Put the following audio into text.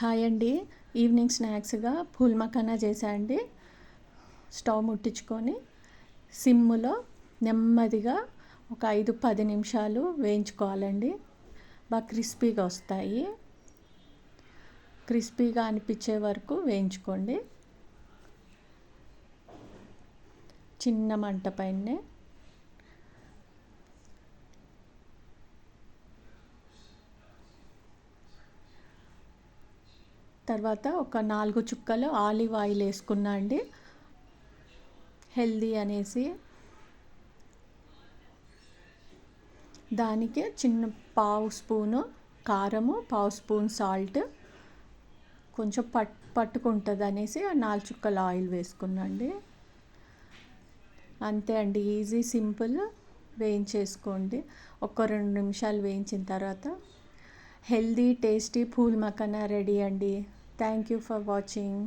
Hi అండి. Evening స్నాక్స్గా pool makhana చేసా అండి. స్టవ్ ముట్టించుకొని సిమ్ములో నెమ్మదిగా ఒక 5-10 నిమిషాలు వేయించుకోవాలండి. బాగా క్రిస్పీగా వస్తాయి. క్రిస్పీగా అనిపించే వరకు వేయించుకోండి. చిన్న మంట పైనే. తర్వాత ఒక 4 చుక్కలు ఆలివ్ ఆయిల్ వేసుకున్నా అండి, హెల్దీ అనేసి. దానికి చిన్న పావు స్పూను కారము, పావు స్పూన్ సాల్ట్, కొంచెం పట్టుకుంటుంది అనేసి 4 చుక్కల ఆయిల్ వేసుకున్నా అండి. అంతే అండి, ఈజీ సింపుల్. వేయించేసుకోండి. ఒక 2 నిమిషాలు వేయించిన తర్వాత healthy tasty phool makhana ready అండి. Thank you for watching.